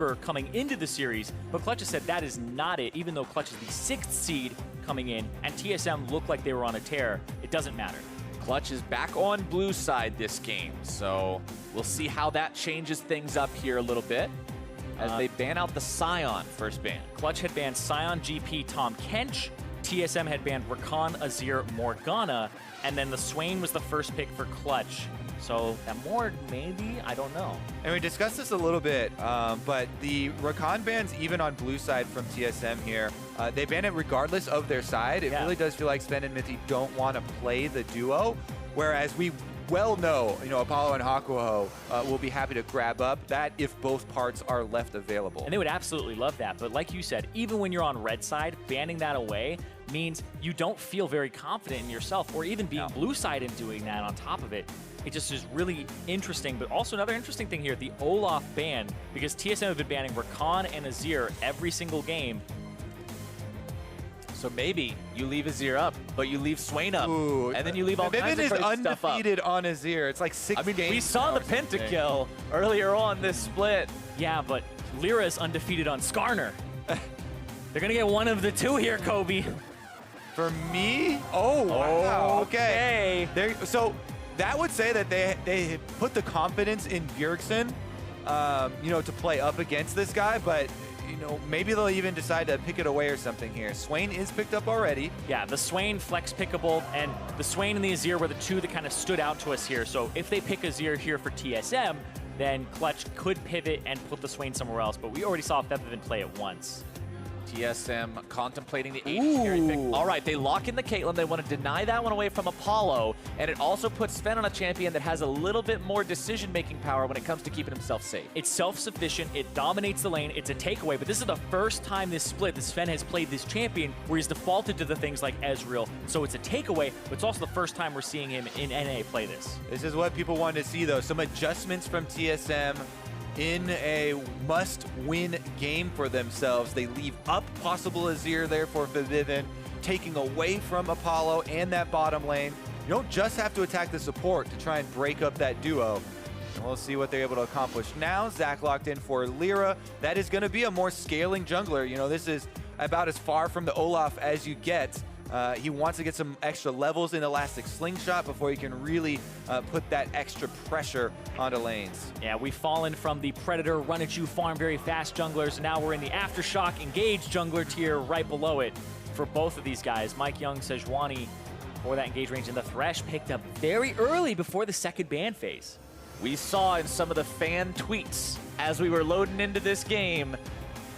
coming into the series, but Clutch has said that is not it, even though Clutch is the 6th seed coming in, and TSM looked like they were on a tear. It doesn't matter. Clutch is back on blue side this game, so we'll see how that changes things up here a little bit as they ban out the Sion first ban. Clutch had banned Sion, GP, Tahm Kench. TSM had banned Rakan, Azir, Morgana, and then the Swain was the first pick for Clutch. So that Morg, maybe? I don't know. And we discussed this a little bit, but the Rakan bans, even on blue side from TSM here, they ban it regardless of their side. It really does feel like Zven and mithy don't want to play the duo, whereas we well know, Apollo and Hakuho will be happy to grab up that if both parts are left available. And they would absolutely love that. But like you said, even when you're on red side, banning that away means you don't feel very confident in yourself, or even being blue side and doing that on top of it. It just is really interesting. But also another interesting thing here, the Olaf ban, because TSM have been banning Rakan and Azir every single game. So maybe you leave Azir up, but you leave Swain up, and then you leave all kinds of Febiven crazy is stuff up. undefeated on Azir. It's like 6 games. We saw the pentakill earlier on this split. Yeah, but LirA is undefeated on Skarner. They're gonna get one of the two here, Kobe. For me? Oh, wow. Okay. So that would say that they put the confidence in Bjergsen, to play up against this guy, but maybe they'll even decide to pick it away or something here. Swain is picked up already. Yeah, the Swain flex pickable, and the Swain and the Azir were the two that kind of stood out to us here. So if they pick Azir here for TSM, then Clutch could pivot and put the Swain somewhere else, but we already saw Febiven play it once. TSM contemplating the ADC pick. All right, they lock in the Caitlyn. They want to deny that one away from Apollo, and it also puts Zven on a champion that has a little bit more decision-making power when it comes to keeping himself safe. It's self-sufficient. It dominates the lane. It's a takeaway, but this is the first time this split that Zven has played this champion where he's defaulted to the things like Ezreal. So it's a takeaway, but it's also the first time we're seeing him in NA play this. This is what people wanted to see, though. Some adjustments from TSM in a must-win game for themselves. They leave up possible Azir there for Febiven, taking away from Apollo and that bottom lane. You don't just have to attack the support to try and break up that duo. And we'll see what they're able to accomplish. Now, Zach locked in for LirA. That is going to be a more scaling jungler. This is about as far from the Olaf as you get. He wants to get some extra levels in Elastic Slingshot before he can really put that extra pressure onto lanes. Yeah, we've fallen from the Predator, run-at-you, farm very fast junglers. Now we're in the Aftershock, engage jungler tier right below it for both of these guys. MikeYeoung, Sejuani for that engage range, and the Thresh picked up very early before the second ban phase. We saw in some of the fan tweets as we were loading into this game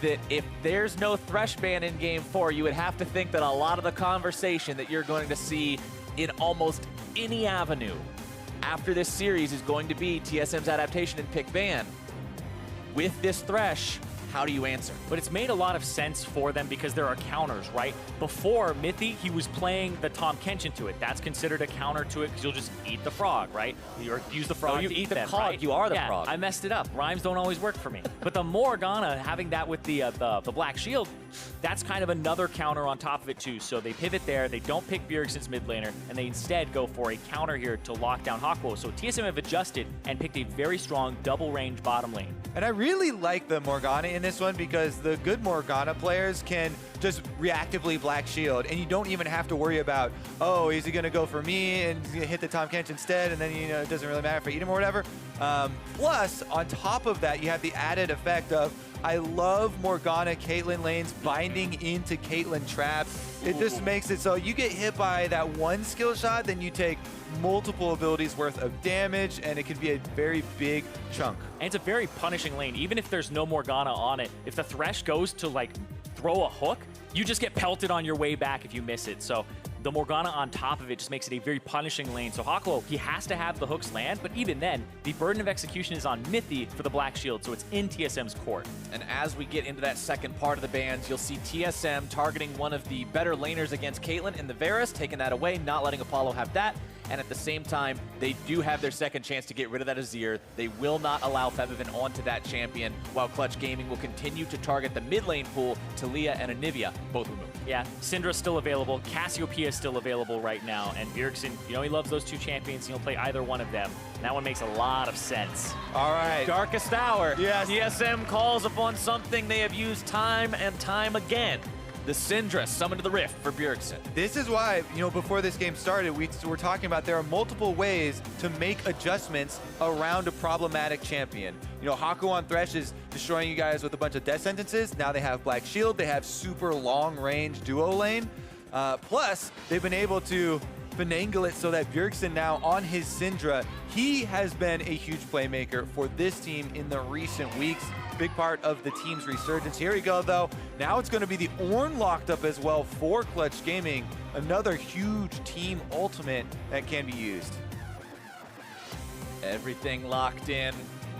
that if there's no Thresh ban in Game 4, you would have to think that a lot of the conversation that you're going to see in almost any avenue after this series is going to be TSM's adaptation and pick ban. With this Thresh, how do you answer? But it's made a lot of sense for them because there are counters, right? Before Mithy, he was playing the Tahm Kench into it. That's considered a counter to it because you'll just eat the frog, right? Or use the frog to eat the them, cog, right? you are the yeah, frog. I messed it up. Rhymes don't always work for me. But the Morgana, having that with the Black Shield, that's kind of another counter on top of it too. So they pivot there, they don't pick Bjergsen's mid laner, and they instead go for a counter here to lock down Hakuho. So TSM have adjusted and picked a very strong double range bottom lane. And I really like the Morgana in this one because the good Morgana players can just reactively Black Shield, and you don't even have to worry about, oh, is he going to go for me and he's going to hit the Tahm Kench instead, and then it doesn't really matter if I eat him or whatever. Plus, on top of that, you have the added effect of, I love Morgana Caitlyn lanes binding into Caitlyn traps. It just makes it so you get hit by that one skill shot, then you take multiple abilities worth of damage, and it can be a very big chunk. And it's a very punishing lane. Even if there's no Morgana on it, if the Thresh goes to throw a hook, you just get pelted on your way back if you miss it. So the Morgana on top of it just makes it a very punishing lane. So Hakuho, he has to have the hooks land, but even then, the burden of execution is on Mithy for the Black Shield, so it's in TSM's court. And as we get into that second part of the bans, you'll see TSM targeting one of the better laners against Caitlyn in the Varus, taking that away, not letting Apollo have that. And at the same time, they do have their second chance to get rid of that Azir. They will not allow Febiven onto that champion, while Clutch Gaming will continue to target the mid lane pool, Taliyah and Anivia, both removed. Yeah, Syndra's still available, Cassiopeia is still available right now, and Bjergsen, he loves those two champions, he'll play either one of them. And that one makes a lot of sense. All right. Darkest hour. Yes. TSM calls upon something they have used time and time again. The Syndra summoned to the Rift for Bjergsen. This is why, before this game started, we were talking about there are multiple ways to make adjustments around a problematic champion. Hakuho on Thresh is destroying you guys with a bunch of death sentences. Now they have Black Shield. They have super long-range duo lane. Plus, they've been able to finagle it so that Bjergsen now on his Syndra, he has been a huge playmaker for this team in the recent weeks. Big part of the team's resurgence. Here we go, though. Now it's going to be the Ornn locked up as well for Clutch Gaming. Another huge team ultimate that can be used. Everything locked in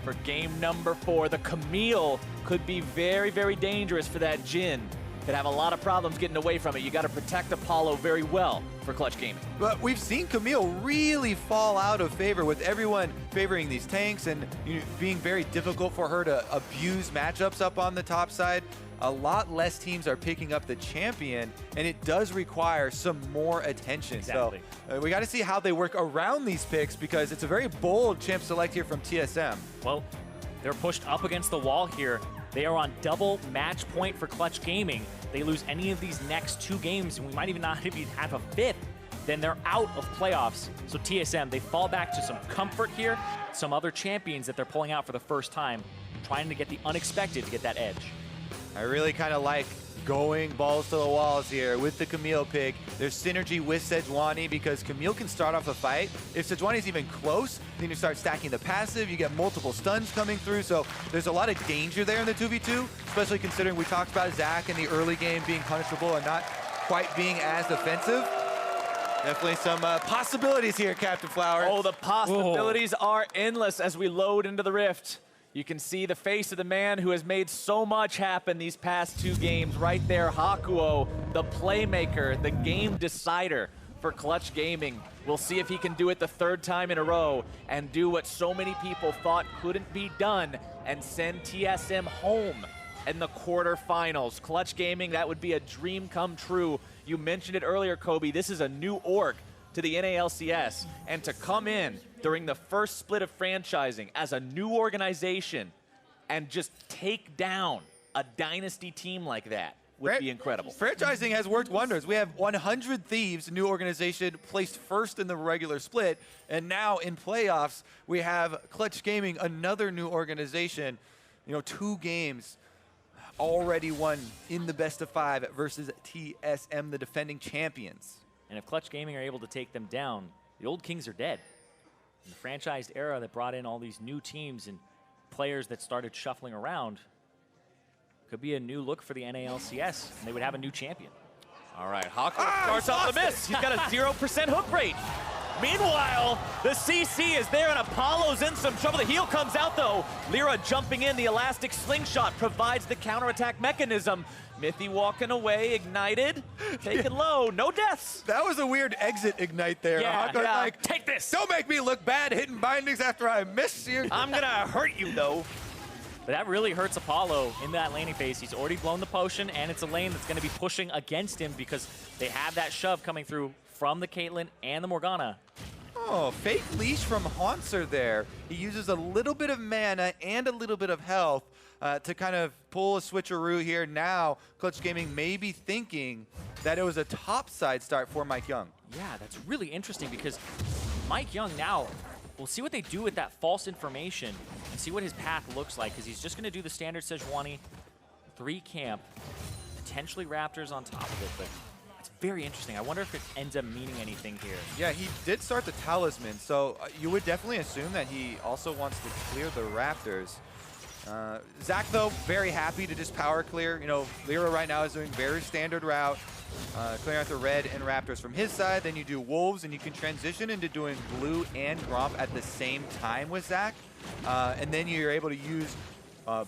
for game number 4. The Camille could be very, very dangerous for that Jhin. Could have a lot of problems getting away from it. You got to protect Apollo very well for Clutch Gaming. But we've seen Camille really fall out of favor with everyone favoring these tanks and being very difficult for her to abuse matchups up on the top side. A lot less teams are picking up the champion, and it does require some more attention. Exactly. So we got to see how they work around these picks because it's a very bold champ select here from TSM. Well, they're pushed up against the wall here. They are on double match point for Clutch Gaming. They lose any of these next 2 games, and we might even not even have a 5th, then they're out of playoffs. So TSM, they fall back to some comfort here, some other champions that they're pulling out for the first time, trying to get the unexpected to get that edge. I really kind of like going balls to the walls here with the Camille pick. There's synergy with Sejuani because Camille can start off a fight. If Sejuani's even close, then you start stacking the passive, you get multiple stuns coming through, so there's a lot of danger there in the 2v2, especially considering we talked about Zach in the early game being punishable and not quite being as offensive. Definitely some possibilities here, Captain Flower. Oh, the possibilities are endless as we load into the Rift. You can see the face of the man who has made so much happen these past 2 games right there. Hakuho, the playmaker, the game decider for Clutch Gaming. We'll see if he can do it the 3rd time in a row and do what so many people thought couldn't be done and send TSM home in the quarterfinals. Clutch Gaming, that would be a dream come true. You mentioned it earlier, Kobe. This is a new org to the NALCS, and to come in during the first split of franchising as a new organization and just take down a dynasty team like that would be incredible. Franchising has worked wonders. We have 100 Thieves, new organization, placed first in the regular split, and now in playoffs, we have Clutch Gaming, another new organization. 2 games already won in the best of 5 versus TSM, the defending champions. And if Clutch Gaming are able to take them down, the old kings are dead. In the franchised era that brought in all these new teams and players that started shuffling around, could be a new look for the NALCS, and they would have a new champion. All right, Hakuho starts off the miss. He's got a 0% hook rate. Meanwhile, the CC is there and Apollo's in some trouble. The heal comes out though. LirA jumping in, the elastic slingshot provides the counterattack mechanism. Mithy walking away, ignited, taken low, no deaths. That was a weird exit ignite there. Yeah, Hakuho's like, take this. Don't make me look bad hitting bindings after I miss you. I'm gonna hurt you though. But that really hurts Apollo in that laning phase. He's already blown the potion, and it's a lane that's going to be pushing against him because they have that shove coming through from the Caitlyn and the Morgana. Oh, fake leash from Hauntzer there. He uses a little bit of mana and a little bit of health to kind of pull a switcheroo here. Now, Clutch Gaming may be thinking that it was a topside start for MikeYeoung. Yeah, that's really interesting because MikeYeoung now, we'll see what they do with that false information and see what his path looks like, because he's just going to do the standard Sejuani, 3 camp, potentially Raptors on top of it, but it's very interesting. I wonder if it ends up meaning anything here. Yeah, he did start the Talisman, so you would definitely assume that he also wants to clear the Raptors. Zach, though, very happy to just power clear. LirA right now is doing very standard route, clearing out the red and Raptors from his side. Then you do Wolves, and you can transition into doing blue and Gromp at the same time with Zach. And then you're able to use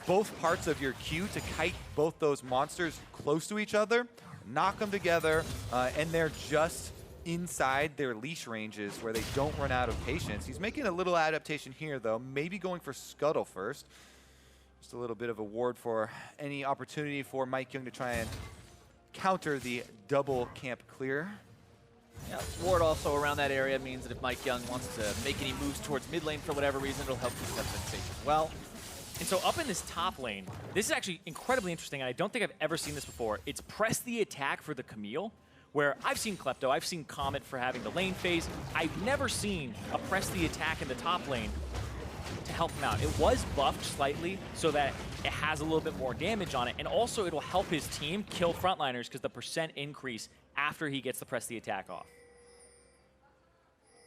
both parts of your Q to kite both those monsters close to each other, knock them together, and they're just inside their leash ranges where they don't run out of patience. He's making a little adaptation here, though, maybe going for Scuttle first. Just a little bit of a ward for any opportunity for MikeYeoung to try and counter the double camp clear. Yeah, ward also around that area means that if MikeYeoung wants to make any moves towards mid lane for whatever reason, it'll help keep Febiven safe as well. And so up in this top lane, this is actually incredibly interesting, and I don't think I've ever seen this before. It's press the attack for the Camille, where I've seen Klepto, I've seen Comet for having the lane phase. I've never seen a press the attack in the top lane to help him out. It was buffed slightly so that it has a little bit more damage on it, and also it'll help his team kill frontliners because the percent increase after he gets the press the attack off.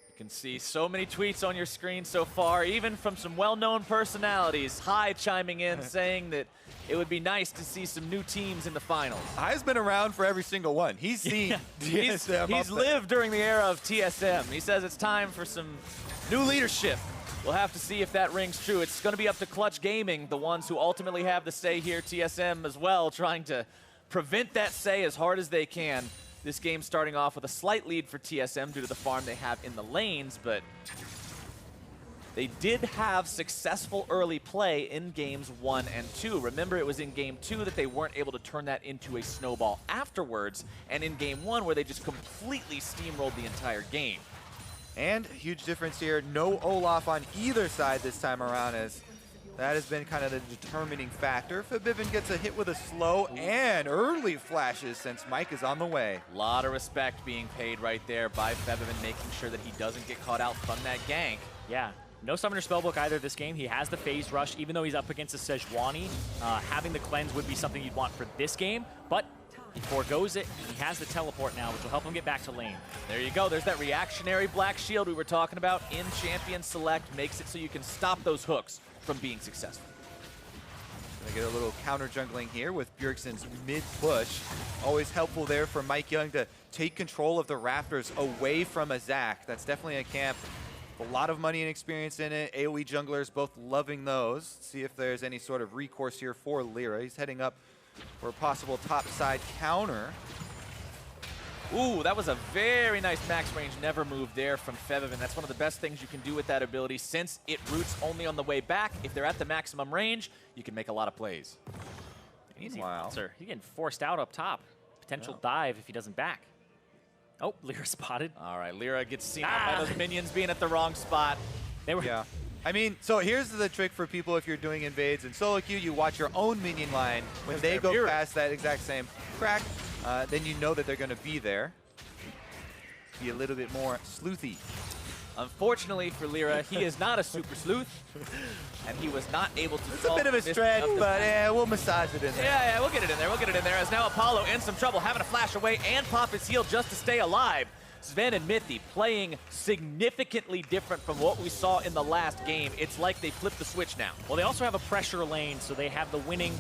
You can see so many tweets on your screen so far, even from some well-known personalities. Hi chiming in saying that it would be nice to see some new teams in the finals. Hi's been around for every single one. He's seen TSM. He's lived during the era of TSM. He says it's time for some new leadership. We'll have to see if that rings true. It's going to be up to Clutch Gaming, the ones who ultimately have the say here, TSM as well, trying to prevent that say as hard as they can. This game starting off with a slight lead for TSM due to the farm they have in the lanes, but they did have successful early play in games 1 and 2. Remember, it was in game 2 that they weren't able to turn that into a snowball afterwards, and in game 1 where they just completely steamrolled the entire game. And huge difference here, no Olaf on either side this time around, as that has been kind of the determining factor. Febiven gets a hit with a slow and early flashes since Mike is on the way. A lot of respect being paid right there by Febiven, making sure that he doesn't get caught out from that gank. Yeah. No Summoner Spellbook either this game. He has the Phase Rush, even though he's up against a Sejuani. Having the Cleanse would be something you'd want for this game, but he forgoes it. He has the Teleport now, which will help him get back to lane. There you go. There's that reactionary Black Shield we were talking about in Champion Select. Makes it so you can stop those hooks from being successful. Gonna get a little counter jungling here with Bjergsen's mid push. Always helpful there for MikeYeoung to take control of the Raptors away from a Zac. That's definitely a camp. A lot of money and experience in it. AoE junglers both loving those. See if there's any sort of recourse here for LirA. He's heading up for a possible top side counter. Ooh, that was a very nice max range never move there from Febiven. That's one of the best things you can do with that ability since it roots only on the way back. If they're at the maximum range, you can make a lot of plays. Easy Hauntzer. He's getting forced out up top. Potential dive if he doesn't back. Oh, LirA spotted. All right, LirA gets seen out by those minions being at the wrong spot. They were. Yeah. I mean, so here's the trick for people if you're doing invades. In solo queue, you watch your own minion line. When they go past that exact same crack, then you know that they're going to be there. Be a little bit more sleuthy. Unfortunately for LirA, he is not a super sleuth, and he was not able to. It's a bit of a stretch, but yeah, we'll massage it in there. Yeah, we'll get it in there. We'll get it in there. As now Apollo in some trouble, having to flash away and pop his heal just to stay alive. Zven and Mithy playing significantly different from what we saw in the last game. It's like they flipped the switch now. Well, they also have a pressure lane, so they have the winning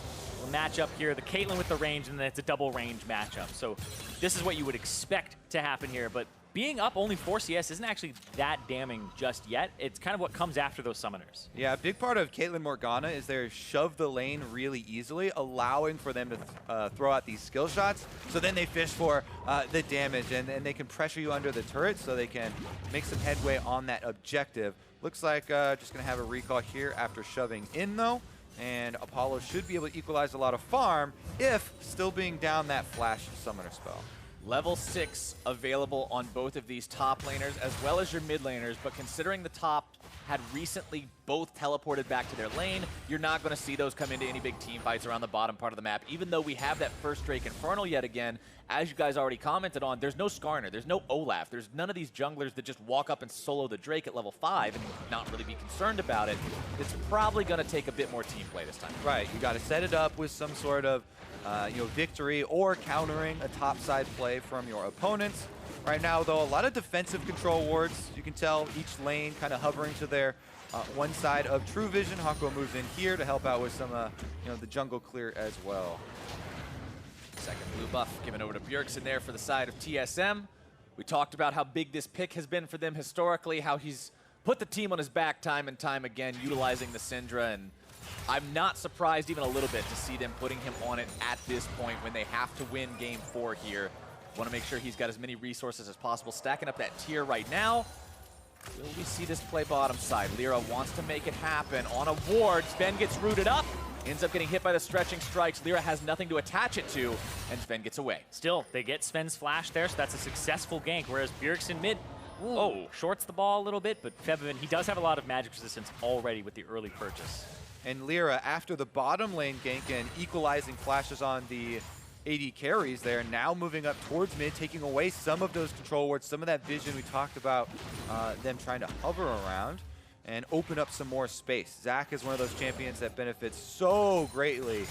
matchup here, the Caitlyn with the range, and then it's a double range matchup. So this is what you would expect to happen here, but being up only 4 CS isn't actually that damning just yet. It's kind of what comes after those summoners. Yeah, a big part of Caitlyn Morgana is they shove the lane really easily, allowing for them to throw out these skill shots. So then they fish for the damage, and they can pressure you under the turret so they can make some headway on that objective. Looks like just going to have a recall here after shoving in, though. And Apollo should be able to equalize a lot of farm if still being down that flash summoner spell. Level 6 available on both of these top laners as well as your mid laners, but considering the top had recently both teleported back to their lane, you're not going to see those come into any big team fights around the bottom part of the map. Even though we have that first Drake Infernal yet again, as you guys already commented on, there's no Skarner, there's no Olaf, there's none of these junglers that just walk up and solo the Drake at level 5 and not really be concerned about it. It's probably going to take a bit more team play this time. Right, you got to set it up with some sort of victory or countering a topside play from your opponents. Right now, though, a lot of defensive control wards. You can tell each lane kind of hovering to their one side of True Vision. Hakuho moves in here to help out with some, the jungle clear as well. Second blue buff given over to Bjergsen there for the side of TSM. We talked about how big this pick has been for them historically, how he's put the team on his back time and time again, utilizing the Syndra, and I'm not surprised even a little bit to see them putting him on it at this point when they have to win game 4 here. Want to make sure he's got as many resources as possible, stacking up that tier right now. Will we see this play bottom side? LirA wants to make it happen on a ward. Zven gets rooted up, ends up getting hit by the stretching strikes. LirA has nothing to attach it to, and Zven gets away. Still, they get Sven's flash there, so that's a successful gank, whereas Bjergsen mid, shorts the ball a little bit, but Febiven, he does have a lot of magic resistance already with the early purchase. And LirA, after the bottom lane gank and equalizing flashes on the AD carries there, now moving up towards mid, taking away some of those control wards, some of that vision we talked about, them trying to hover around and open up some more space. Zach is one of those champions that benefits so greatly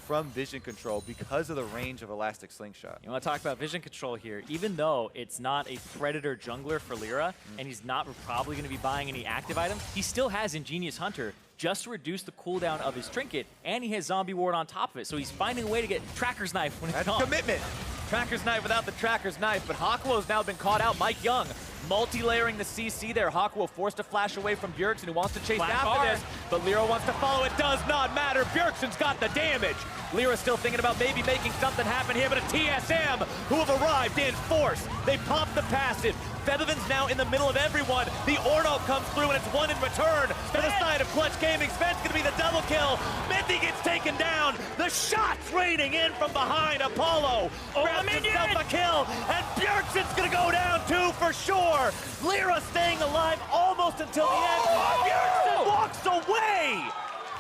from vision control because of the range of Elastic Slingshot. You want to talk about vision control here. Even though it's not a Predator jungler for LirA, and he's not probably going to be buying any active items, he still has Ingenious Hunter just to reduce the cooldown of his trinket, and he has Zombie Ward on top of it, so he's finding a way to get Tracker's Knife when it's That's gone. commitment. Tracker's Knife without the Tracker's Knife, but Hakuho's now been caught out. MikeYeoung multi-layering the CC there. Hakuho forced to flash away from Bjergsen, who wants to chase after this, but LirA wants to follow. It does not matter. Bjergsen's got the damage. LirA still thinking about maybe making something happen here, but a TSM who have arrived in force. They pop the passive. Febiven's now in the middle of everyone. The Ornn comes through, and it's one in return for the side of Clutch Gaming. Zven's gonna be the double kill. mithy gets taken down. The shots raining in from behind. Apollo grabs himself a kill, and Bjergsen's gonna go down too for sure. LirA staying alive almost until the end. Bjergsen walks away.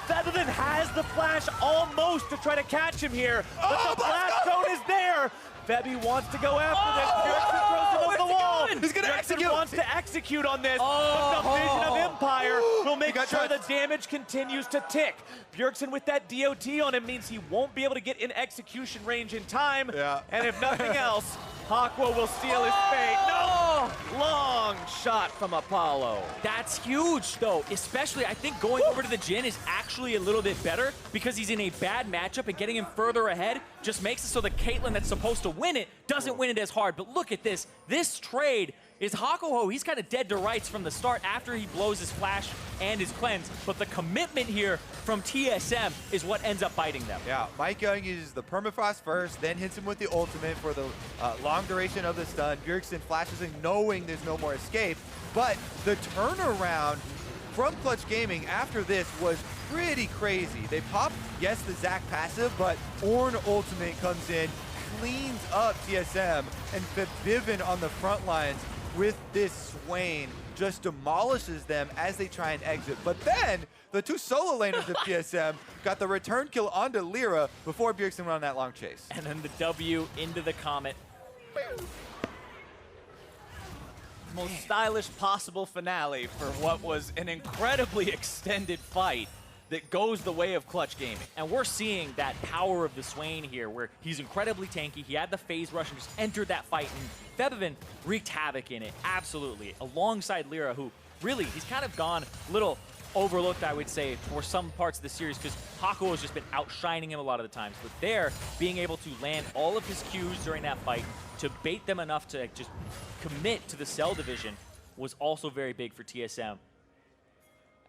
Febiven has the flash almost to try to catch him here, but the flash zone is there. Febby wants to go after this. Bjergsen throws him over the wall. He's gonna execute. Wants to execute on this, but the vision of Empire will make sure the touched. damage continues to tick. Bjergsen with that DOT on him means he won't be able to get in execution range in time. Yeah. And if nothing else, Hakuho will seal his fate. No! Long shot from Apollo. That's huge, though. Especially, I think going over to the Jhin is actually a little bit better because he's in a bad matchup, and getting him further ahead just makes it so the Caitlyn that's supposed to win it doesn't win it as hard. But look at this. This trade is Hakuho. He's kind of dead to rights from the start after he blows his flash and his cleanse. But the commitment here from TSM is what ends up biting them. Yeah, MikeYeoung uses the permafrost first, then hits him with the ultimate for the long duration of the stun. Bjergsen flashes in knowing there's no more escape. But the turnaround from Clutch Gaming after this was pretty crazy. They popped, yes, the Zac passive, but Ornn ultimate comes in, cleans up TSM, and Febiven on the front lines with this Swain just demolishes them as they try and exit. But then the two solo laners of TSM got the return kill onto LirA before Bjergsen went on that long chase. And then the W into the Comet. Most stylish possible finale for what was an incredibly extended fight that goes the way of Clutch Gaming. And we're seeing that power of the Swain here, where he's incredibly tanky. He had the phase rush and just entered that fight, and Febiven wreaked havoc in it, absolutely, alongside LirA, who really, he's kind of gone a little overlooked, I would say, for some parts of the series, because Hakuho has just been outshining him a lot of the times. But there, being able to land all of his Qs during that fight to bait them enough to just commit to the Cell division was also very big for TSM.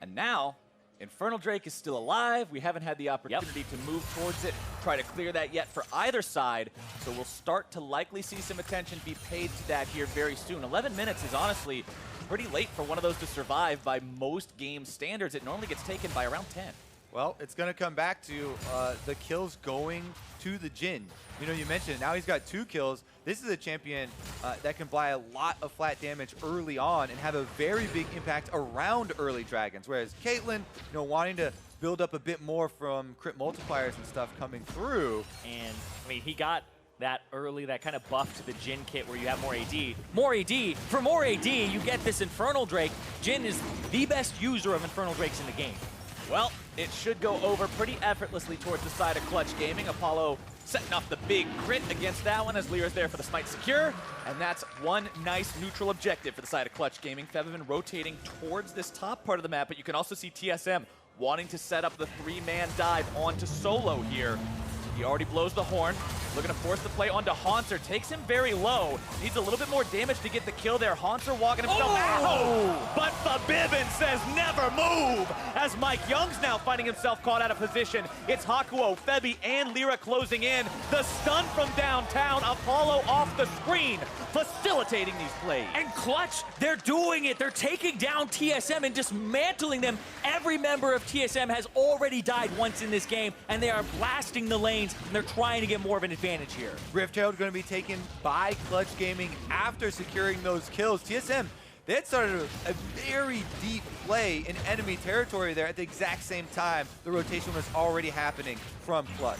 And now, Infernal Drake is still alive. We haven't had the opportunity to move towards it, try to clear that yet for either side. So we'll start to likely see some attention be paid to that here very soon. 11 minutes is honestly pretty late for one of those to survive by most game standards. It normally gets taken by around 10. Well, it's going to come back to the kills going to the Jhin. You know, you mentioned now he's got 2 kills. This is a champion that can buy a lot of flat damage early on and have a very big impact around early dragons. Whereas Caitlyn, wanting to build up a bit more from crit multipliers and stuff coming through. And, I mean, he got that early, that kind of buff to the Jhin kit where you have more AD. More AD. For more AD, you get this Infernal Drake. Jhin is the best user of Infernal Drakes in the game. Well, it should go over pretty effortlessly towards the side of Clutch Gaming. Apollo setting off the big crit against that one as LirA's there for the smite secure. And that's one nice neutral objective for the side of Clutch Gaming. Febiven rotating towards this top part of the map, but you can also see TSM wanting to set up the 3-man dive onto Solo here. He already blows the horn. Looking to force the play onto Hauntzer. Takes him very low. Needs a little bit more damage to get the kill there. Hauntzer walking himself out. But Febiven says never move. As MikeYeoung's now finding himself caught out of position. It's Hakuho, Febi, and LirA closing in. The stun from downtown. Apollo off the screen, facilitating these plays. And Clutch, they're doing it. They're taking down TSM and dismantling them. Every member of TSM has already died once in this game, and they are blasting the lanes, and they're trying to get more of an advantage here. Rift Herald going to be taken by Clutch Gaming after securing those kills. TSM, they had started a very deep play in enemy territory there at the exact same time. The rotation was already happening from Clutch.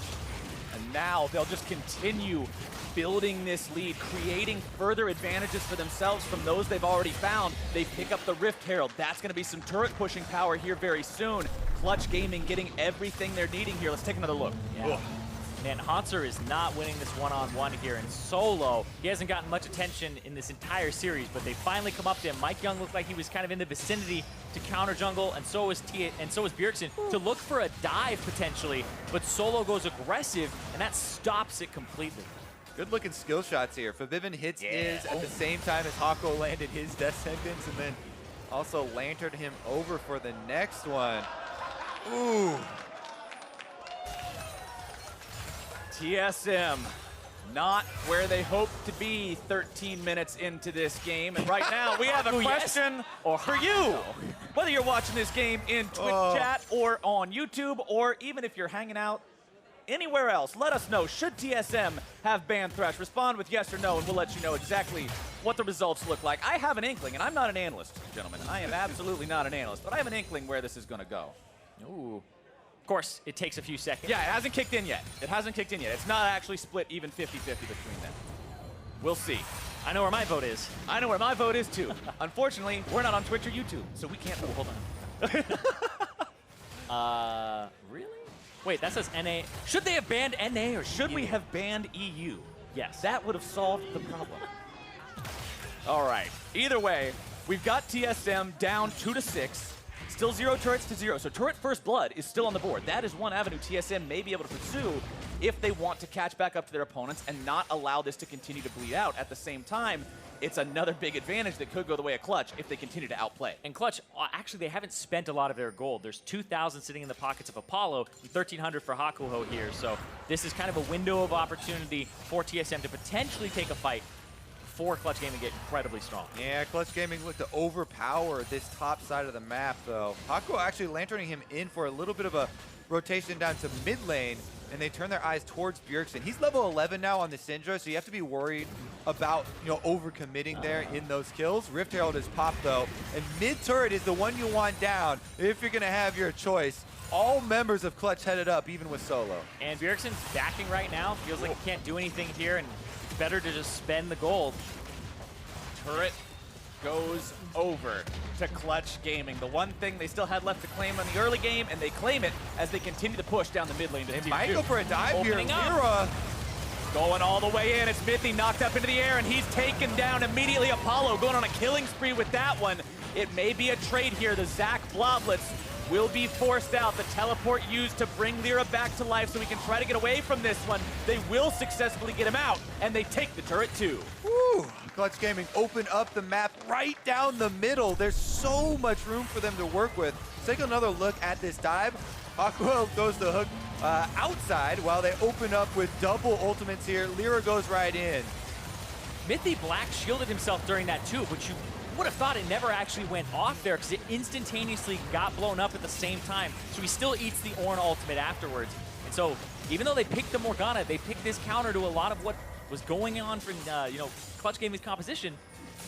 And now they'll just continue building this lead, creating further advantages for themselves from those they've already found. They pick up the Rift Herald. That's going to be some turret pushing power here very soon. Clutch Gaming getting everything they're needing here. Let's take another look. Yeah. Man, Hauntzer is not winning this one-on-one here in solo. He hasn't gotten much attention in this entire series, but they finally come up to him. MikeYeoung looked like he was kind of in the vicinity to counter jungle, and so is Bjergsen to look for a dive potentially, but Solo goes aggressive, and that stops it completely. Good looking skill shots here. Febiven hits his at the same time as Hako landed his death sentence, and then also lanterned him over for the next one. Ooh. TSM not where they hoped to be 13 minutes into this game. And right now we have a question for you. Whether you're watching this game in Twitch chat or on YouTube, or even if you're hanging out anywhere else, let us know. Should TSM have banned Thresh? Respond with yes or no, and we'll let you know exactly what the results look like. I have an inkling, and I'm not an analyst, gentlemen. I am absolutely not an analyst, but I have an inkling where this is going to go. Ooh. Of course, it takes a few seconds. Yeah, it hasn't kicked in yet. It hasn't kicked in yet. It's not actually split even 50-50 between them. We'll see. I know where my vote is. I know where my vote is, too. Unfortunately, we're not on Twitch or YouTube, so we can't. Oh, hold on. Really? Wait, that says NA. Should they have banned NA or should we have banned EU? Yes. That would have solved the problem. All right. Either way, we've got TSM down 2-6. Still 0 turrets to 0, so turret first blood is still on the board. That is one avenue TSM may be able to pursue if they want to catch back up to their opponents and not allow this to continue to bleed out. At the same time, it's another big advantage that could go the way of Clutch if they continue to outplay. And Clutch, actually, they haven't spent a lot of their gold. There's 2,000 sitting in the pockets of Apollo, and 1,300 for Hakuho here. So this is kind of a window of opportunity for TSM to potentially take a fight before Clutch Gaming get incredibly strong. Yeah, Clutch Gaming looked to overpower this top side of the map, though. Hakuho actually lanterning him in for a little bit of a rotation down to mid lane, and they turn their eyes towards Bjergsen. He's level 11 now on the Syndra, so you have to be worried about, overcommitting there in those kills. Rift Herald is popped, though, and mid turret is the one you want down if you're going to have your choice. All members of Clutch headed up, even with Solo. And Bjergsen's backing right now. Feels like he can't do anything here, and it's better to just spend the gold. Turret goes over to Clutch Gaming. The one thing they still had left to claim in the early game, and they claim it as they continue to push down the mid lane. They might go for a dive here. LirA going all the way in. It's Mithy knocked up into the air, and he's taken down immediately. Apollo going on a killing spree with that one. It may be a trade here. The Zac Bloblets will be forced out. The teleport used to bring LirA back to life so we can try to get away from this one. They will successfully get him out, and they take the turret too. Woo! Clutch Gaming open up the map right down the middle. There's so much room for them to work with. Let's take another look at this dive. Hakuho goes the hook outside while they open up with double ultimates here. LirA goes right in. Mithy Black shielded himself during that too, but you would have thought it never actually went off there because it instantaneously got blown up at the same time. So he still eats the Ornn ultimate afterwards. And so even though they picked the Morgana, they picked this counter to a lot of what was going on from Clutch Gaming's composition.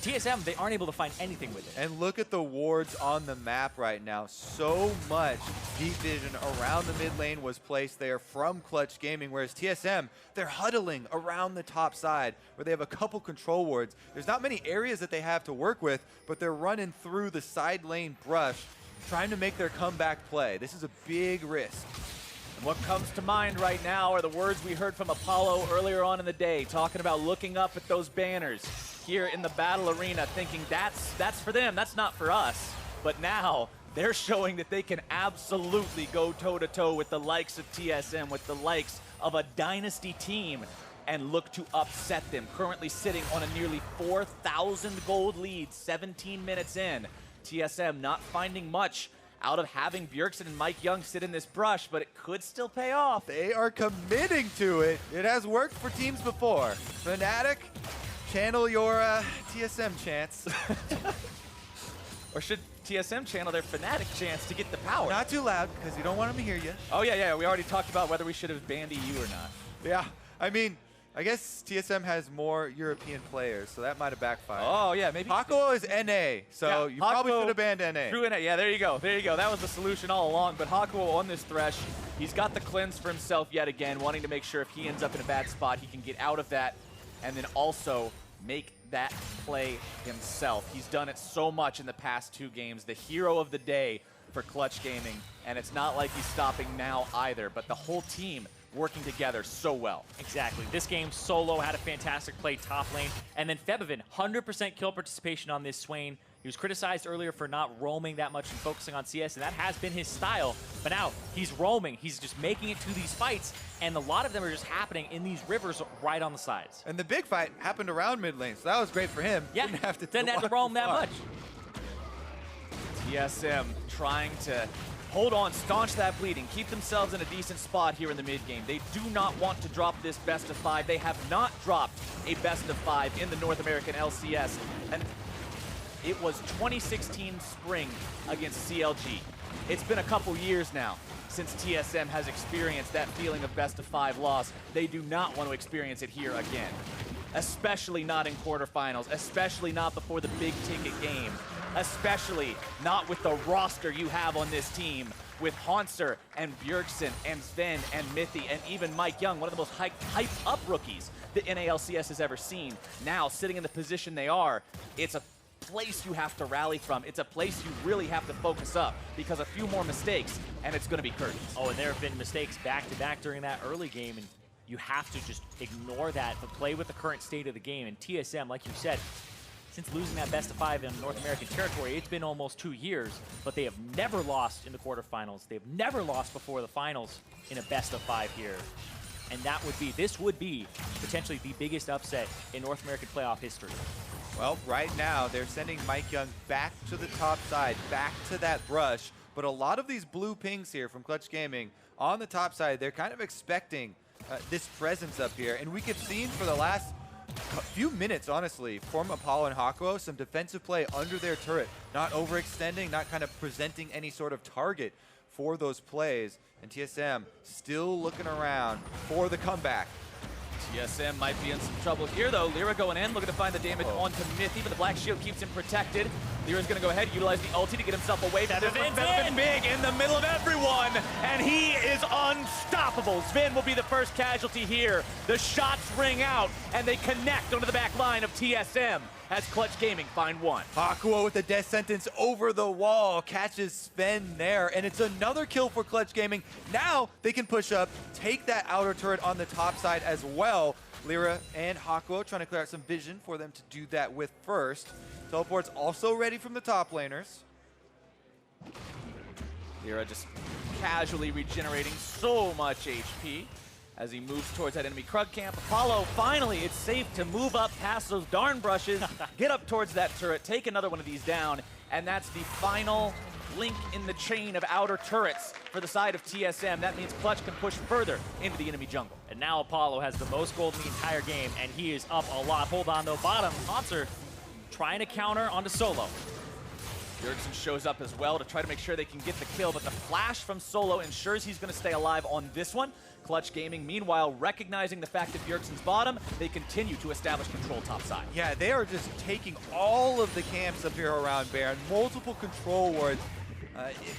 TSM, they aren't able to find anything with it. And look at the wards on the map right now. So much deep vision around the mid lane was placed there from Clutch Gaming, whereas TSM, they're huddling around the top side where they have a couple control wards. There's not many areas that they have to work with, but they're running through the side lane brush, trying to make their comeback play. This is a big risk. And what comes to mind right now are the words we heard from Apollo earlier on in the day, talking about looking up at those banners here in the battle arena, thinking that's for them, that's not for us. But now they're showing that they can absolutely go toe-to-toe with the likes of TSM, with the likes of a dynasty team, and look to upset them. Currently sitting on a nearly 4,000 gold lead, 17 minutes in. TSM not finding much out of having Bjergsen and MikeYeoung sit in this brush, but it could still pay off. They are committing to it. It has worked for teams before. Fnatic, channel your TSM chance. Or should TSM channel their Fnatic chance to get the power? Not too loud, because you don't want them to hear you. Oh, yeah, we already talked about whether we should have banned EU or not. Yeah, I mean, I guess TSM has more European players, so that might have backfired. Oh, yeah, maybe. Hakuho is NA, so Yeah, you probably Hakuho should have banned NA. True NA, yeah, there you go. There you go. That was the solution all along. But Hakuho on this Thresh, he's got the cleanse for himself yet again, wanting to make sure if he ends up in a bad spot, he can get out of that and then also make that play himself. He's done it so much in the past 2 games. The hero of the day for Clutch Gaming, and it's not like he's stopping now either, but the whole team working together so well. Exactly. This game, Solo had a fantastic play top lane, and then Febiven, 100% kill participation on this Swain. He was criticized earlier for not roaming that much and focusing on CS, and that has been his style. But now he's roaming. He's just making it to these fights, and a lot of them are just happening in these rivers right on the sides. And the big fight happened around mid lane, so that was great for him. Yeah, didn't have to roam that much. TSM trying to hold on, staunch that bleeding, keep themselves in a decent spot here in the mid game. They do not want to drop this best of 5. They have not dropped a best of 5 in the North American LCS. And it was 2016 spring against CLG. It's been a couple years now since TSM has experienced that feeling of best of 5 loss. They do not want to experience it here again. Especially not in quarterfinals, especially not before the big ticket game, especially not with the roster you have on this team with Hauntzer and Bjergsen and Zven and Mithy and even MikeYeoung, one of the most hyped up rookies that NALCS has ever seen. Now sitting in the position they are, it's a place you have to rally from. It's a place you really have to focus up because a few more mistakes and it's going to be curtains. Oh, and there have been mistakes back-to-back during that early game, and you have to just ignore that, but play with the current state of the game. And TSM, like you said, since losing that best of 5 in North American territory, it's been almost 2 years, but they have never lost in the quarterfinals. They have never lost before the finals in a best of 5 here. And this would be potentially the biggest upset in North American playoff history. Well, right now, they're sending MikeYeoung back to the top side, back to that brush. But a lot of these blue pings here from Clutch Gaming on the top side, they're kind of expecting this presence up here. And we could see for the last few minutes, honestly, from Apollo and Hakuho, some defensive play under their turret, not overextending, not kind of presenting any sort of target for those plays. And TSM still looking around for the comeback. TSM might be in some trouble here, though. LirA going in, looking to find the damage onto Mithy, but the Black Shield keeps him protected. LirA's going to go ahead, utilize the ulti to get himself away from Febiven big in the middle of everyone, and he is unstoppable. Zven will be the first casualty here. The shots ring out, and they connect onto the back line of TSM as Clutch Gaming find one. Hakuho with the death sentence over the wall, catches Zven there, and it's another kill for Clutch Gaming. Now they can push up, take that outer turret on the top side as well. LirA and Hakuho trying to clear out some vision for them to do that with first. Teleport's also ready from the top laners. LirA just casually regenerating so much HP as he moves towards that enemy Krug camp. Apollo, finally, it's safe to move up past those darn brushes, get up towards that turret, take another one of these down, and that's the final link in the chain of outer turrets for the side of TSM. That means Clutch can push further into the enemy jungle. And now Apollo has the most gold in the entire game, and he is up a lot. Hold on, though. Bottom, Hauntzer trying to counter onto Solo. Bjergsen shows up as well to try to make sure they can get the kill, but the flash from Solo ensures he's going to stay alive on this one. Clutch Gaming, meanwhile, recognizing the fact that Bjergsen's bottom, they continue to establish control topside. Yeah, they are just taking all of the camps up here around Baron, multiple control wards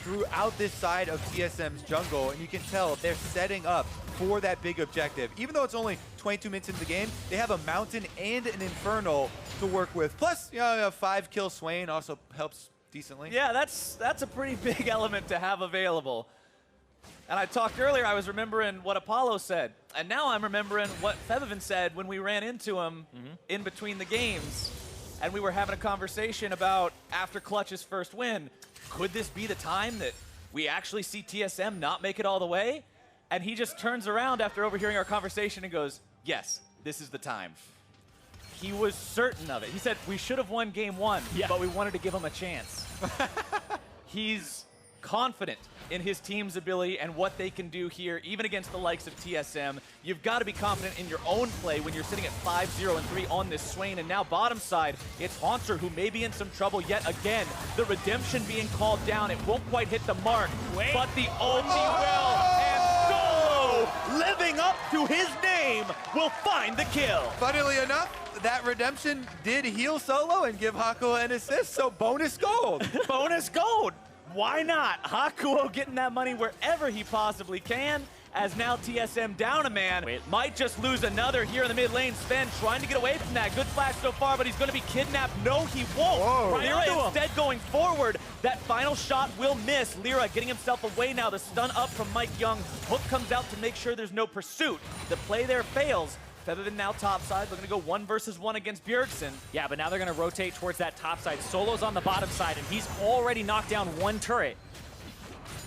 throughout this side of TSM's jungle, and you can tell they're setting up for that big objective. Even though it's only 22 minutes into the game, they have a Mountain and an Infernal to work with. Plus, you know, a 5-kill Swain also helps decently. Yeah, that's a pretty big element to have available. And I talked earlier, I was remembering what Apollo said. And now I'm remembering what Febiven said when we ran into him in between the games. And we were having a conversation about after Clutch's first win. could this be the time that we actually see TSM not make it all the way? And he just turns around after overhearing our conversation and goes, yes, this is the time. He was certain of it. He said, we should have won game 1, but we wanted to give him a chance. He's confident in his team's ability and what they can do here, even against the likes of TSM. You've got to be confident in your own play when you're sitting at 5-0 and 3 on this Swain. And now bottom side, it's Hauntzer who may be in some trouble yet again. The redemption being called down. It won't quite hit the mark, but the ulti will. And Solo, living up to his name, will find the kill. Funnily enough, that redemption did heal Solo and give Hakuho an assist, so bonus gold. Bonus gold. Why not? Hakuho getting that money wherever he possibly can, as now TSM down a man. Might just lose another here in the mid lane. Zven trying to get away from that. Good flash so far, but he's going to be kidnapped. No, he won't. LirA instead going forward. That final shot will miss. LirA getting himself away now. The stun up from MikeYeoung. Hook comes out to make sure there's no pursuit. The play there fails. Febiven now topside, looking to go 1 versus 1 against Bjergsen. Yeah, but now they're going to rotate towards that top side. Solo's on the bottom side, and he's already knocked down 1 turret.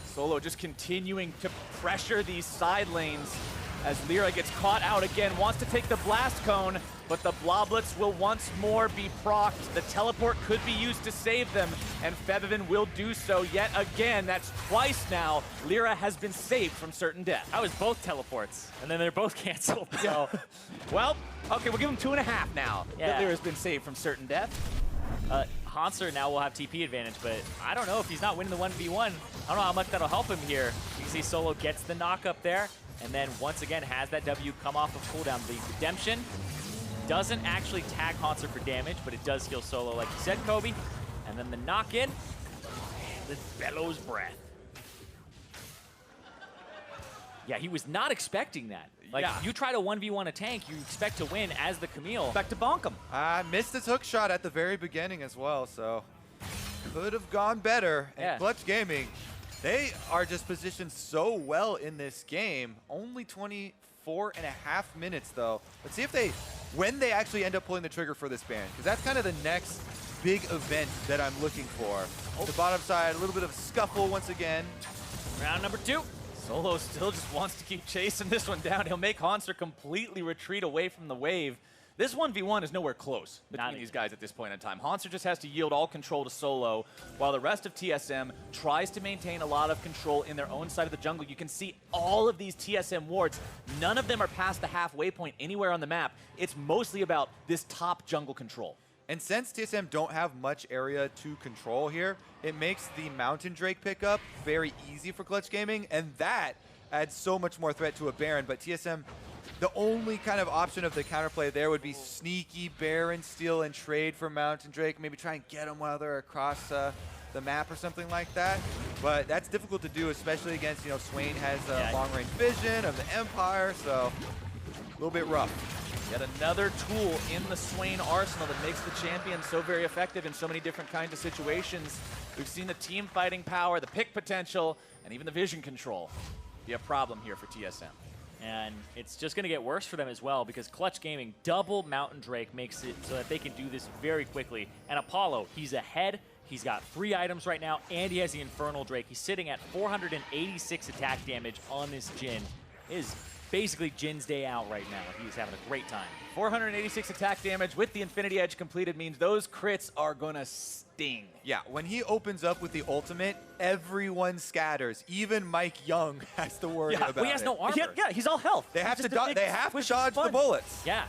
Solo just continuing to pressure these side lanes as LirA gets caught out again, wants to take the blast cone, but the bloblets will once more be procced. The teleport could be used to save them, and Febiven will do so yet again. That's twice now. LirA has been saved from certain death. That was both teleports, and then they're both canceled. So, well, okay, we'll give him 2.5 now. Yeah. That LirA's been saved from certain death. Hauntzer now will have TP advantage, but I don't know if he's not winning the 1v1. I don't know how much that'll help him here. You can see Solo gets the knock up there, and then once again has that W come off of cooldown. The redemption doesn't actually tag Hauntzer for damage, but it does heal Solo, like you said, Kobe. And then the knock in, the bellows breath. Yeah, he was not expecting that. Like, you try to 1v1 a tank, you expect to win as the Camille. Expect to bonk him. Missed his hook shot at the very beginning as well, so could have gone better. And Clutch Gaming, they are just positioned so well in this game. Only 24.5 minutes, though. Let's see if they, when they actually end up pulling the trigger for this ban, because that's kind of the next big event that I'm looking for. The bottom side, a little bit of a scuffle once again. Round number 2. Solo still just wants to keep chasing this one down. He'll make Hauntzer completely retreat away from the wave. This 1v1 is nowhere close between these guys at this point in time. Hauntzer just has to yield all control to Solo, while the rest of TSM tries to maintain a lot of control in their own side of the jungle. You can see all of these TSM wards. None of them are past the halfway point anywhere on the map. It's mostly about this top jungle control. And since TSM don't have much area to control here, it makes the Mountain Drake pickup very easy for Clutch Gaming, and that adds so much more threat to a Baron. But TSM, the only kind of option of the counterplay there would be sneaky Baron steal and trade for Mountain Drake, maybe try and get them while they're across the map or something like that. But that's difficult to do, especially against, Swain has long-range vision of the Empire, so a little bit rough. Yet another tool in the Swain arsenal that makes the champion so very effective in so many different kinds of situations. We've seen the team fighting power, the pick potential, and even the vision control be a problem here for TSM. And it's just going to get worse for them as well, because Clutch Gaming double Mountain Drake makes it so that they can do this very quickly. And Apollo, he's ahead. He's got 3 items right now, and he has the Infernal Drake. He's sitting at 486 attack damage on this Jhin. It is basically Jin's day out right now. He's having a great time. 486 attack damage with the Infinity Edge completed means those crits are gonna sting. Yeah, when he opens up with the ultimate, everyone scatters. Even MikeYeoung has to worry about it. Well, he has no armor. Yeah, he's all health. They have to dodge the bullets. Yeah,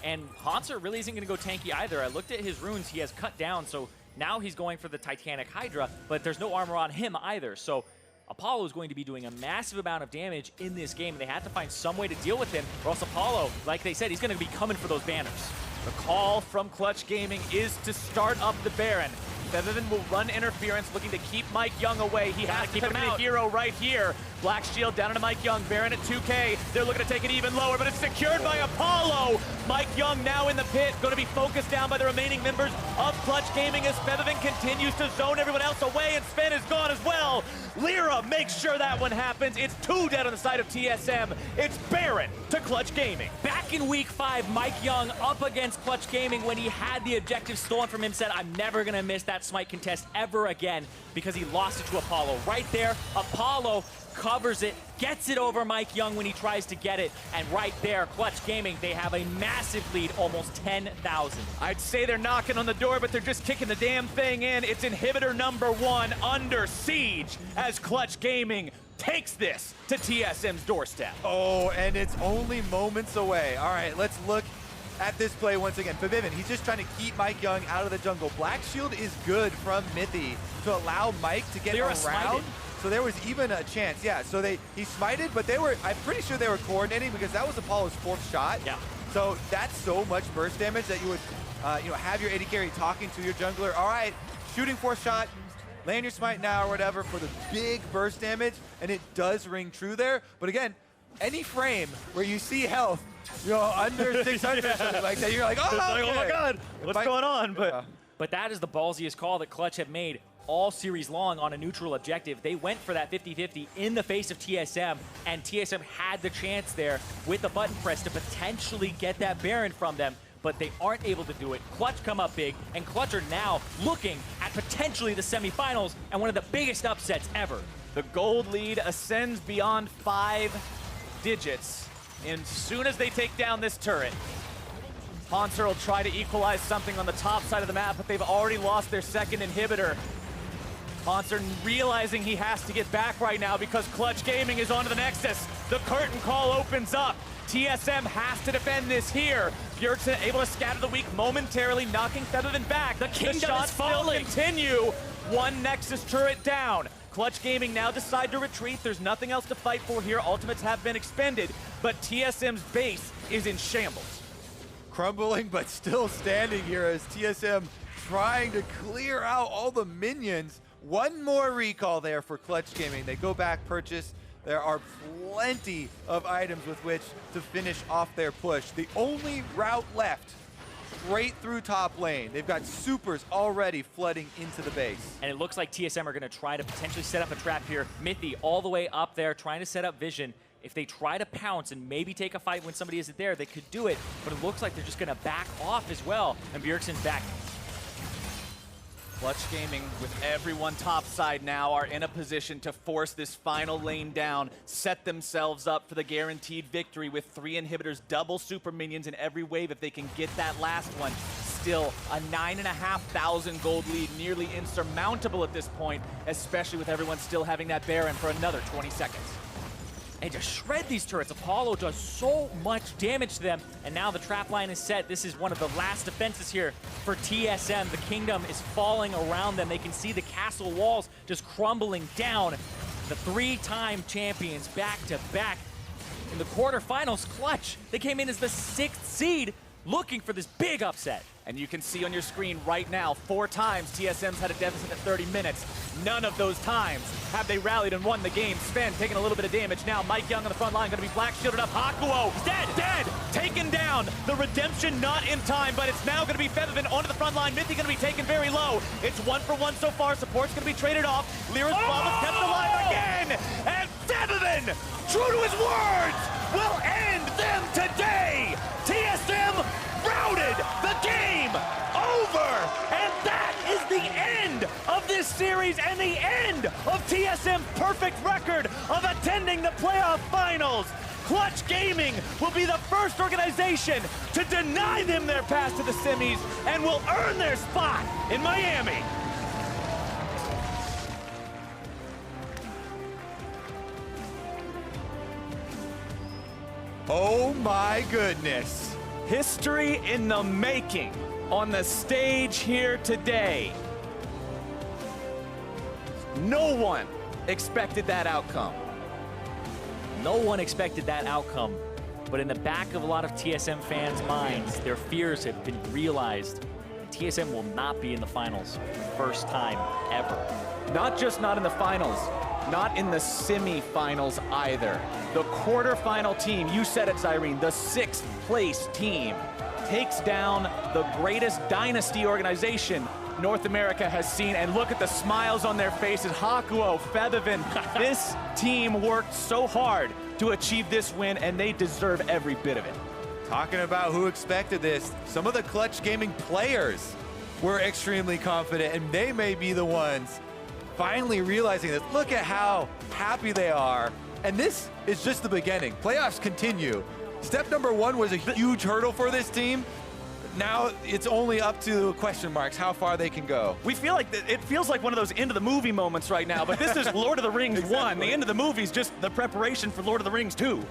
and Hauntzer really isn't going to go tanky either. I looked at his runes. He has cut down, so now he's going for the Titanic Hydra, but there's no armor on him either. So Apollo is going to be doing a massive amount of damage in this game. They have to find some way to deal with him, or else Apollo, like they said, he's going to be coming for those banners. The call from Clutch Gaming is to start up the Baron. Febiven will run interference, looking to keep MikeYeoung away. He has to keep him a hero right here. Black Shield down into MikeYeoung. Baron at 2K. They're looking to take it even lower, but it's secured by Apollo. MikeYeoung now in the pit, going to be focused down by the remaining members of Clutch Gaming as Febiven continues to zone everyone else away, and Zven is gone as well. LirA makes sure that one happens. It's 2 dead on the side of TSM. It's Baron to Clutch Gaming. Back in week 5, MikeYeoung up against Clutch Gaming when he had the objective stolen from him, said, I'm never gonna miss that smite contest ever again, because he lost it to Apollo. Right there, Apollo covers it, gets it over MikeYeoung when he tries to get it, and right there, Clutch Gaming, they have a massive lead, almost 10,000. I'd say they're knocking on the door, but they're just kicking the damn thing in. It's inhibitor number 1 under siege as Clutch Gaming takes this to TSM's doorstep. Oh, and it's only moments away. All right, let's look at this play once again. Febiven, he's just trying to keep MikeYeoung out of the jungle. Black Shield is good from mithy to allow Mike to get LirA around. smited. So there was even a chance, yeah. So he smited, but I'm pretty sure they were coordinating because that was Apollo's 4th shot. Yeah. So that's so much burst damage that you would, have your AD carry talking to your jungler. All right, shooting 4th shot, land your smite now or whatever for the big burst damage, and it does ring true there. But again, any frame where you see health, under 600 or something like that, you're like, oh, Like, oh my God, what's going on? But that is the ballsiest call that Clutch have made all series long on a neutral objective. They went for that 50-50 in the face of TSM, and TSM had the chance there with the button press to potentially get that Baron from them, but they aren't able to do it. Clutch come up big, and Clutch are now looking at potentially the semifinals and one of the biggest upsets ever. The gold lead ascends beyond 5 digits, and as soon as they take down this turret, Hauntzer will try to equalize something on the top side of the map, but they've already lost their 2nd inhibitor. Hauntzer realizing he has to get back right now because Clutch Gaming is onto the Nexus. The curtain call opens up. TSM has to defend this here. Bjergsen able to scatter the weak momentarily, knocking Febiven back. The kingdom shots is falling. still continue. 1 Nexus turret down. Clutch Gaming now decide to retreat. There's nothing else to fight for here. Ultimates have been expended, but TSM's base is in shambles. Crumbling, but still standing here as TSM trying to clear out all the minions. One more recall there for Clutch Gaming. They go back, purchase. There are plenty of items with which to finish off their push. The only route left, straight through top lane. They've got supers already flooding into the base. And it looks like TSM are going to try to potentially set up a trap here. mithy all the way up there, trying to set up vision. If they try to pounce and maybe take a fight when somebody isn't there, they could do it, but it looks like they're just going to back off as well. And Bjergsen's back. Clutch Gaming, with everyone topside now, are in a position to force this final lane down, set themselves up for the guaranteed victory with 3 inhibitors, double super minions in every wave if they can get that last one. Still, a 9,500 gold lead, nearly insurmountable at this point, especially with everyone still having that Baron for another 20 seconds. And just shred these turrets. Apollo does so much damage to them, and now the trap line is set. This is one of the last defenses here for TSM. The kingdom is falling around them. They can see the castle walls just crumbling down. The 3-time champions back to back in the quarterfinals. Clutch, they came in as the 6th seed, looking for this big upset. And you can see on your screen right now, 4 times TSM's had a deficit at 30 minutes. None of those times have they rallied and won the game. Zven taking a little bit of damage now. MikeYeoung on the front line, going to be black shielded up. Hakuho, dead, taken down. The redemption not in time, but it's now going to be Febiven onto the front line. mithy going to be taken very low. It's 1 for 1 so far. Support's going to be traded off. LirA's bomb is kept alive again. And Febiven, true to his words, will end them today. TSM routed, the game over, and that is the end of this series and the end of TSM's perfect record of attending the playoff finals. Clutch Gaming will be the first organization to deny them their pass to the semis and will earn their spot in Miami. Oh my goodness. History in the making on the stage here today. No one expected that outcome. No one expected that outcome, but in the back of a lot of TSM fans' minds, their fears have been realized. TSM will not be in the finals, first time ever. Not just not in the finals, not in the semi-finals either. The quarterfinal team, you said it, Zirene, the 6th place team, takes down the greatest dynasty organization North America has seen, and look at the smiles on their faces. Hakuho, Febiven, this team worked so hard to achieve this win, and they deserve every bit of it. Talking about who expected this, some of the Clutch Gaming players were extremely confident, and they may be the ones finally realizing this. Look at how happy they are, and this is just the beginning. Playoffs continue. Step number 1 was a huge hurdle for this team. Now it's only up to question marks how far they can go. We feel like it feels like one of those end of the movie moments right now, but this is Lord of the Rings 1. The end of the movie is just the preparation for Lord of the Rings 2.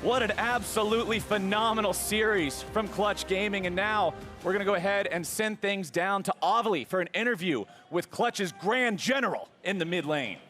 What an absolutely phenomenal series from Clutch Gaming. And now we're going to go ahead and send things down to Ovely for an interview with Clutch's Grand General in the mid lane.